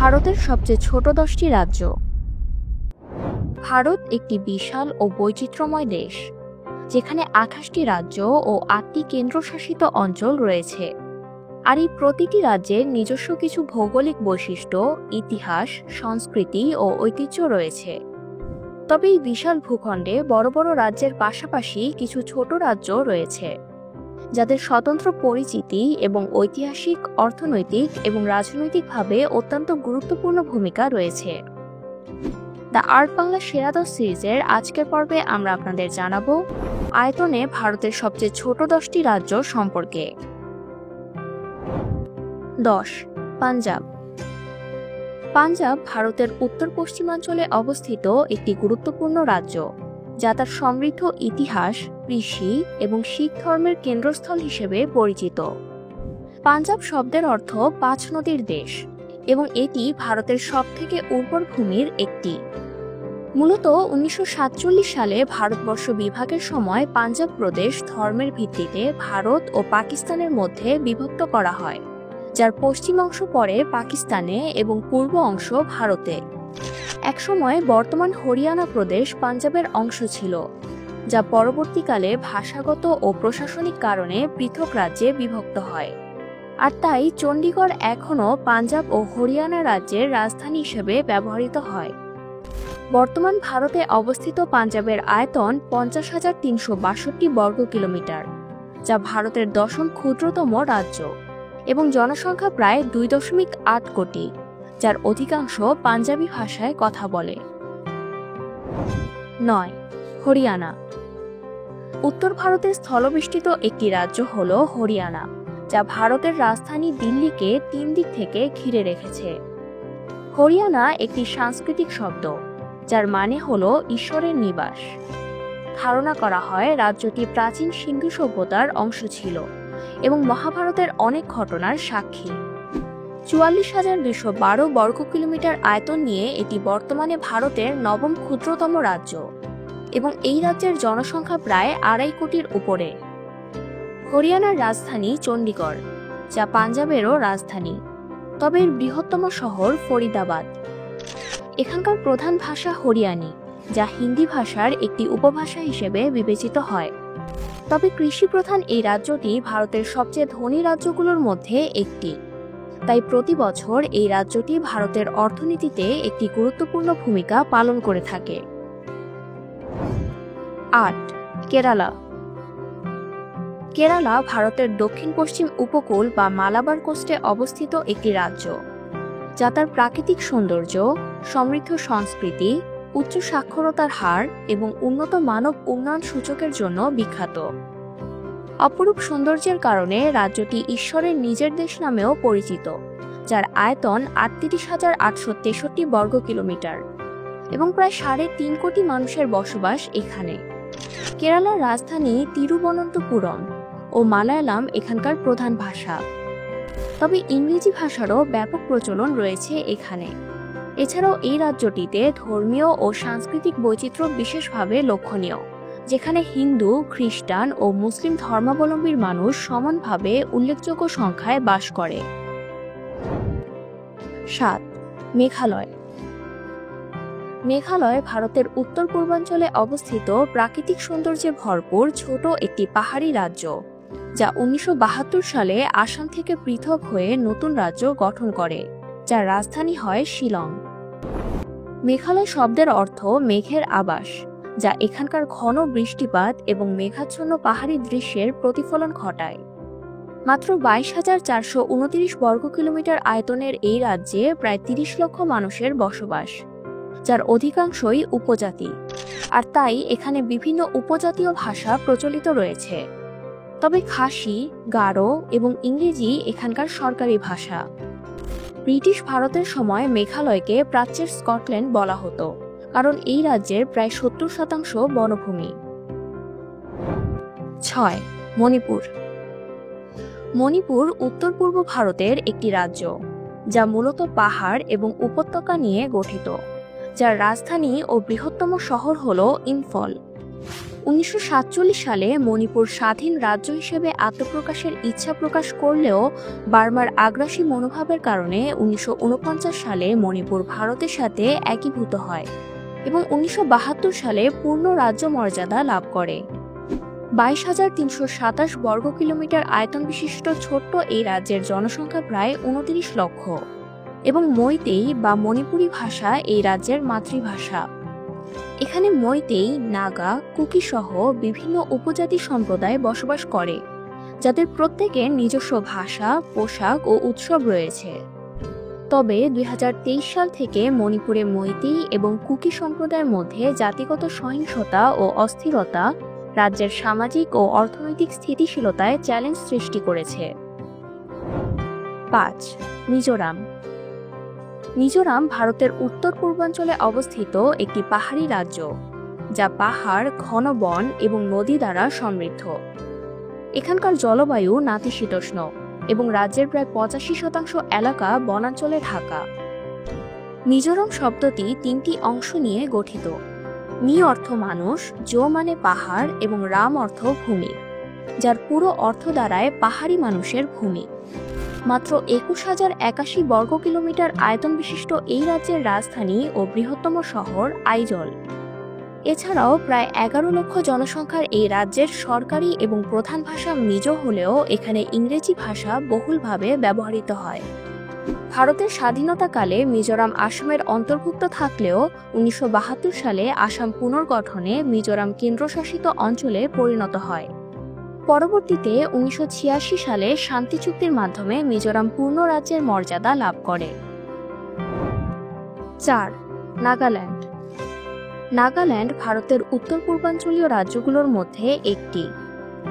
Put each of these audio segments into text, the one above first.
ভারতের সবচেয়ে ছোট 10টি রাজ্য। ভারত একটি বিশাল ও বৈচিত্র্যময় দেশ, যেখানে 28টি রাজ্য ও 8টি কেন্দ্রশাসিত অঞ্চল রয়েছে। আর এই প্রতিটি রাজ্যের নিজস্ব কিছু ভৌগোলিক বৈশিষ্ট্য, ইতিহাস, সংস্কৃতি ও ঐতিহ্য রয়েছে। তবে এই বিশাল ভূখণ্ডে বড় বড় রাজ্যের পাশাপাশি কিছু ছোট রাজ্য রয়েছে, যাদের স্বতন্ত্র পরিচিতি এবং ঐতিহাসিক, অর্থনৈতিক এবং রাজনৈতিকভাবে অত্যন্ত গুরুত্বপূর্ণ ভূমিকা রয়েছে। দ্য আর্ট বাংলা সেরা 10 সিরিজের আজকের পর্বে আমরা আপনাদের জানাবো আয়তনে ভারতের সবচেয়ে ছোট 10টি রাজ্য সম্পর্কে। 10. পাঞ্জাব। পাঞ্জাব ভারতের উত্তর পশ্চিমাঞ্চলে অবস্থিত একটি গুরুত্বপূর্ণ রাজ্য, যা তার সমৃদ্ধ ইতিহাস, কৃষি এবং শিখ ধর্মের কেন্দ্রস্থল হিসেবে পরিচিত। পাঞ্জাব শব্দের অর্থ 5 নদীর দেশ এবং এটি ভারতের সবথেকে উর্বর ভূমির একটি। মূলত 1947 সালে ভারতবর্ষ বিভাগের সময় পাঞ্জাব প্রদেশ ধর্মের ভিত্তিতে ভারত ও পাকিস্তানের মধ্যে বিভক্ত করা হয়, যার পশ্চিম অংশ পরে পাকিস্তানে এবং পূর্ব অংশ ভারতে। একসময় বর্তমান হরিয়ানা প্রদেশ পাঞ্জাবের অংশ ছিল, যা পরবর্তীকালে ভাষাগত ও প্রশাসনিক কারণে পৃথক রাজ্যে বিভক্ত হয়। আর তাই চণ্ডীগড় এখনও পাঞ্জাব ও হরিয়ানা রাজ্যের রাজধানী হিসেবে ব্যবহৃত হয়। বর্তমান ভারতে অবস্থিত পাঞ্জাবের আয়তন 50,362 বর্গ কিলোমিটার, যা ভারতের 10ম ক্ষুদ্রতম রাজ্য এবং জনসংখ্যা প্রায় 2.8 কোটি, যার অধিকাংশ পাঞ্জাবি ভাষায় কথা বলে। 9. হরিয়ানা। উত্তর ভারতের স্থলবেষ্টিত একটি রাজ্য হল হরিয়ানা, যা ভারতের রাজধানী দিল্লিকে 3 দিক থেকে ঘিরে রেখেছে। হরিয়ানা একটি সাংস্কৃতিক শব্দ, যার মানে হল ঈশ্বরের নিবাস। ধারণা করা হয় রাজ্যটি প্রাচীন সিন্ধু সভ্যতার অংশ ছিল এবং মহাভারতের অনেক ঘটনার সাক্ষী। 44,212 বর্গ কিলোমিটার আয়তন নিয়ে এটি বর্তমানে ভারতের 9ম ক্ষুদ্রতম রাজ্য এবং এই রাজ্যের জনসংখ্যা প্রায় 2.5 কোটির উপরে। হরিয়ানার রাজধানী চণ্ডীগড়, যা পাঞ্জাবেরও রাজধানী, তবে এর বৃহত্তম শহর ফরিদাবাদ। এখানকার প্রধান ভাষা হরিয়ানি, যা হিন্দি ভাষার একটি উপভাষা হিসেবে বিবেচিত হয়। তবে কৃষি প্রধান এই রাজ্যটি ভারতের সবচেয়ে ধনী রাজ্যগুলোর মধ্যে একটি, তাই প্রতি বছর এই রাজ্যটি ভারতের অর্থনীতিতে একটি গুরুত্বপূর্ণ ভূমিকা পালন করে থাকে। 8. কেরালা। কেরালা ভারতের দক্ষিণ পশ্চিম উপকূল বা মালাবার কোস্টে অবস্থিত একটি রাজ্য, যা তার প্রাকৃতিক সৌন্দর্য, সমৃদ্ধ সংস্কৃতি, উচ্চ সাক্ষরতার হার এবং উন্নত মানব উন্নয়ন সূচকের জন্য বিখ্যাত। অপরূপ সৌন্দর্যের কারণে রাজ্যটি ঈশ্বরের নিজের দেশ নামেও পরিচিত, যার আয়তন 38,863 বর্গ কিলোমিটার এবং প্রায় 3.5 কোটি মানুষের বসবাস এখানে। কেরালার রাজধানী তিরুবনন্তপুরম ও মালায়ালাম এখানকার প্রধান ভাষা, তবে ইংরেজি ভাষারও ব্যাপক প্রচলন রয়েছে এখানে। এছাড়াও এই রাজ্যটিতে ধর্মীয় ও সাংস্কৃতিক বৈচিত্র্য বিশেষভাবে লক্ষণীয়, যেখানে হিন্দু, খ্রিস্টান ও মুসলিম ধর্মাবলম্বীর মানুষ সমানভাবে উল্লেখযোগ্য সংখ্যায় বাস করে। 7. মেঘালয়। মেঘালয় ভারতের উত্তর পূর্বাঞ্চলে অবস্থিত প্রাকৃতিক সৌন্দর্যে ভরপুর ছোট একটি পাহাড়ি রাজ্য, যা 1972 সালে আসাম থেকে পৃথক হয়ে নতুন রাজ্য গঠন করে, যার রাজধানী হয় শিলং। মেঘালয় শব্দের অর্থ মেঘের আবাস, যা এখানকার ঘন বৃষ্টিপাত এবং মেঘাচ্ছন্ন পাহাড়ি দৃশ্যের প্রতিফলন ঘটায়। মাত্র 22,429 বর্গ কিলোমিটার আয়তনের এই রাজ্যে প্রায় 30 লক্ষ মানুষের বসবাস, যার অধিকাংশই উপজাতি, আর তাই এখানে বিভিন্ন উপজাতীয় ভাষা প্রচলিত রয়েছে। তবে খাসি, গারো এবং ইংরেজি এখানকার সরকারি ভাষা। ব্রিটিশ ভারতের সময় মেঘালয়কে প্রাচ্যের স্কটল্যান্ড বলা হতো, কারণ এই রাজ্যের প্রায় 70% বনভূমি। 6. মণিপুর। মণিপুর উত্তর পূর্ব ভারতের একটি রাজ্য, যা মূলত পাহাড় এবং উপত্যকা নিয়ে গঠিত, যার রাজধানী ও বৃহত্তম শহর হল ইম্ফল। 1947 সালে মণিপুর স্বাধীন রাজ্য হিসেবে আত্মপ্রকাশের ইচ্ছা প্রকাশ করলেও বার্মার আগ্রাসী মনোভাবের কারণে 1949 সালে মণিপুর ভারতের সাথে একীভূত হয় এবং 1972 সালে পূর্ণ রাজ্য মর্যাদা লাভ করে। 22,327 বর্গ কিলোমিটার আয়তন বিশিষ্ট ছোট্ট এই রাজ্যের জনসংখ্যা প্রায় 29 লক্ষ এবং মৈতেই বা মণিপুরী ভাষা এই রাজ্যের মাতৃভাষা। এখানে মৈতেই, নাগা, কুকি সহ বিভিন্ন উপজাতি সম্প্রদায় বসবাস করে, যাদের প্রত্যেকের নিজস্ব ভাষা, পোশাক ও উৎসব রয়েছে। তবে 2023 সাল থেকে মণিপুরে মৈতেই এবং কুকি সম্প্রদায়ের মধ্যে জাতিগত সহিংসতা ও অস্থিরতা রাজ্যের সামাজিক ও অর্থনৈতিক স্থিতিশীলতায় চ্যালেঞ্জ সৃষ্টি করেছে। 5. মিজোরাম। মিজোরাম ভারতের উত্তর পূর্বাঞ্চলে অবস্থিত একটি পাহাড়ি রাজ্য, যা পাহাড়, ঘন বন এবং নদী দ্বারা সমৃদ্ধ। এখানকার জলবায়ু নাতিশীতোষ্ণ এবং রাজ্যের প্রায় 85% এলাকা বনাঞ্চলে ঢাকা। মিজোরাম শব্দটি 3টি অংশ নিয়ে গঠিত। মি অর্থ মানুষ, জো মানে পাহাড় এবং রাম অর্থ ভূমি, যার পুরো অর্থ দাঁড়ায় পাহাড়ি মানুষের ভূমি। মাত্র 21,081 বর্গ কিলোমিটার আয়তন বিশিষ্ট এই রাজ্যের রাজধানী ও বৃহত্তম শহর আইজল। এছাড়াও প্রায় 11 লক্ষ জনসংখ্যার এই রাজ্যের সরকারি এবং প্রধান ভাষা মিজো হলেও এখানে ইংরেজি ভাষা বহুলভাবে ব্যবহৃত হয়। ভারতের স্বাধীনতাকালে মিজোরাম আসামের অন্তর্ভুক্ত থাকলেও 1972 সালে আসাম পুনর্গঠনে মিজোরাম কেন্দ্রশাসিত অঞ্চলে পরিণত হয়। পরবর্তীতে 1986 সালে শান্তি চুক্তির মাধ্যমে মিজোরাম পূর্ণ রাজ্যের মর্যাদা লাভ করে। 4. নাগাল্যান্ড। নাগাল্যান্ড ভারতের উত্তর পূর্বাঞ্চলীয় রাজ্যগুলোর মধ্যে একটি,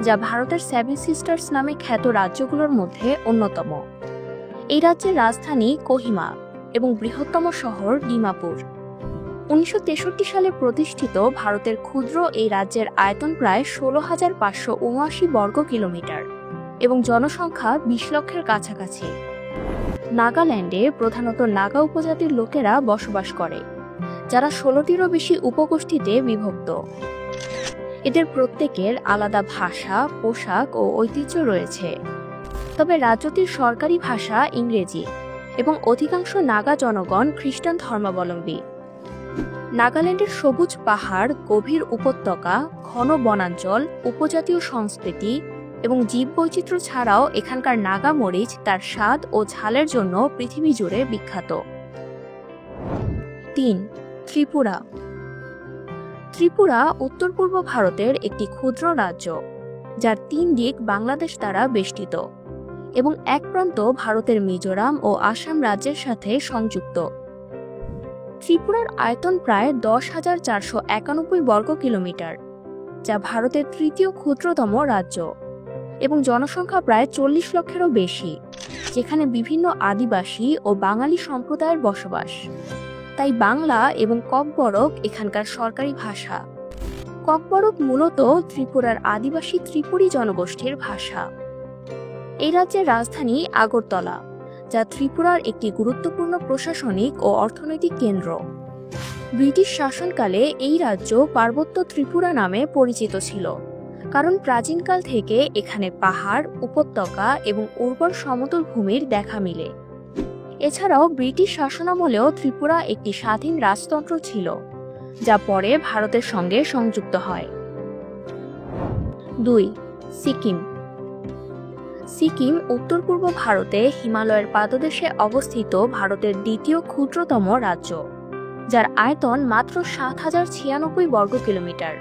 যা ভারতের 7 সিস্টার্স নামে খ্যাত রাজ্যগুলোর মধ্যে অন্যতম। এই রাজ্যের রাজধানী কোহিমা এবং বৃহত্তম শহর ডিমাপুর। 1963 সালে প্রতিষ্ঠিত ভারতের ক্ষুদ্র এই রাজ্যের আয়তন প্রায় 16,579 বর্গ কিলোমিটার এবং জনসংখ্যা 20 লক্ষের কাছাকাছি। নাগাল্যান্ডে প্রধানত নাগা উপজাতির লোকেরা বসবাস করে, যারা 16টিরও বেশি উপগোষ্ঠীতে বিভক্ত। এদের প্রত্যেকের আলাদা ভাষা, পোশাক ও ঐতিহ্য রয়েছে। তবে রাজ্যটির সরকারি ভাষা ইংরেজি এবং অধিকাংশ নাগা জনগণ খ্রিস্টান ধর্মাবলম্বী। নাগাল্যান্ডের সবুজ পাহাড়, গভীর উপত্যকা, ঘন বনাঞ্চল, উপজাতীয় সংস্কৃতি এবং জীববৈচিত্র্য ছাড়াও এখানকার নাগা মরিচ তার স্বাদ ও ঝালের জন্য পৃথিবী জুড়ে বিখ্যাত। 3. ত্রিপুরা। ত্রিপুরা উত্তর পূর্ব ভারতের একটি ক্ষুদ্র রাজ্য, যার 3 দিক বাংলাদেশ দ্বারা বেষ্টিত এবং এক প্রান্ত ভারতের মিজোরাম ও আসাম রাজ্যের সাথে সংযুক্ত। ত্রিপুরার আয়তন প্রায় 10,491 বর্গ কিলোমিটার, যা ভারতের তৃতীয় ক্ষুদ্রতম রাজ্য এবং জনসংখ্যা প্রায় 40 লক্ষেরও বেশি, যেখানে বিভিন্ন আদিবাসী ও বাঙালি সম্প্রদায়ের বসবাস। তাই বাংলা এবং ককবরক এখানকার সরকারি ভাষা। ককবরক মূলত ত্রিপুরার আদিবাসী ত্রিপুরী জনগোষ্ঠীর ভাষা। এই রাজ্যের রাজধানী আগরতলা, যা ত্রিপুরার একটি গুরুত্বপূর্ণ প্রশাসনিক ও অর্থনৈতিক কেন্দ্র। ব্রিটিশ শাসনকালে এই রাজ্য পার্বত্য ত্রিপুরা নামে পরিচিত ছিল, কারণ প্রাচীনকাল থেকে এখানে পাহাড়, উপত্যকা এবং উর্বর সমতল ভূমির দেখা মিলে। এছাড়াও ব্রিটিশ শাসনামলেও ত্রিপুরা একটি স্বাধীন রাজতন্ত্র ছিল, যা পরে ভারতের সঙ্গে সংযুক্ত হয়। 2. সিকিম। সিকিম উত্তর পূর্ব ভারতে হিমালয়ের পাদদেশে অবস্থিত ভারতের দ্বিতীয় ক্ষুদ্রতম রাজ্য, যার আয়তন মাত্র 7,096 বর্গ কিলোমিটার।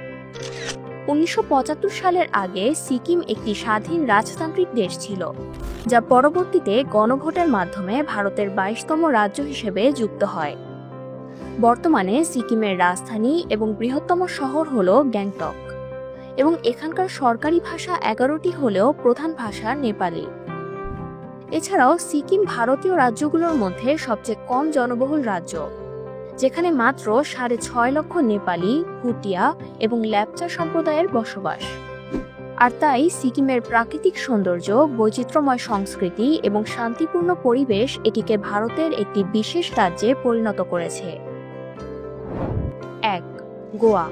1975 সালের আগে সিকিম একটি স্বাধীন রাজতান্ত্রিক দেশ ছিল, যা পরবর্তীতে গণভোটের মাধ্যমে ভারতের 22তম রাজ্য হিসেবে যুক্ত হয়। বর্তমানে সিকিমের রাজধানী এবং বৃহত্তম শহর হল গ্যাংটক এবং এখানকার সরকারি ভাষা 11টি হলেও প্রধান ভাষা নেপালি। এছাড়াও সিকিম ভারতীয় রাজ্যগুলোর মধ্যে সবচেয়ে কম জনবহুল রাজ্য, যেখানে মাত্র 6.5 লক্ষ নেপালি, ভুটিয়া এবং ল্যাপচা সম্প্রদায়ের বসবাস। আর তাই সিকিমের প্রাকৃতিক সৌন্দর্য, বৈচিত্র্যময় সংস্কৃতি এবং শান্তিপূর্ণ পরিবেশ এটিকে ভারতের একটি বিশেষ রাজ্যে পরিণত করেছে। 1. গোয়া।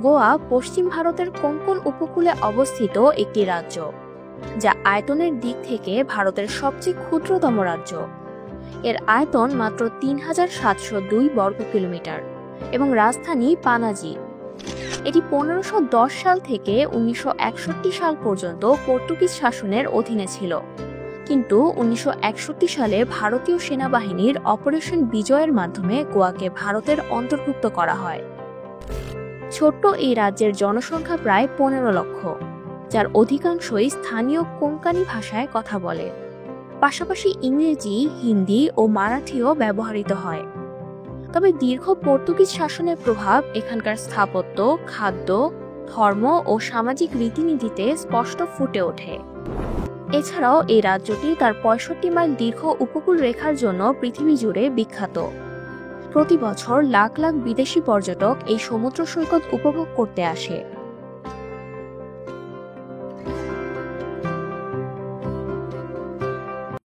গোয়া পশ্চিম ভারতের কোঙ্কণ উপকূলে অবস্থিত একটি রাজ্য, যা আয়তনের দিক থেকে ভারতের সবচেয়ে ক্ষুদ্রতম রাজ্য। এর আয়তন মাত্র ৩,৭০২ বর্গ কিলোমিটার এবং রাজধানী পানাজি। এটি ১৫১০ সাল থেকে ১৯৬১ সাল পর্যন্ত পর্তুগিজ শাসনের অধীনে ছিল, কিন্তু ১৯৬১ সালে ভারতীয় সেনাবাহিনীর অপারেশন বিজয়ের মাধ্যমে গোয়াকে ভারতের অন্তর্ভুক্ত করা হয়। ছোট্ট এই রাজ্যের জনসংখ্যা প্রায় ১৫ লক্ষ, যার অধিকাংশই স্থানীয় কোঙ্কানি ভাষায় কথা বলে। পাশাপাশি ইংরেজি, হিন্দি ও মারাঠিও ব্যবহৃত হয়। তবে দীর্ঘ পর্তুগিজ শাসনের প্রভাব এখানকার স্থাপত্য, খাদ্য, ধর্ম ও সামাজিক রীতিনীতিতে স্পষ্ট ফুটে ওঠে। এছাড়াও এই রাজ্যটি তার ৬৫ মাইল দীর্ঘ উপকূল রেখার জন্য পৃথিবী জুড়ে বিখ্যাত। প্রতি বছর লাখ লাখ বিদেশি পর্যটক এই সমুদ্র সৈকত উপভোগ করতে আসে।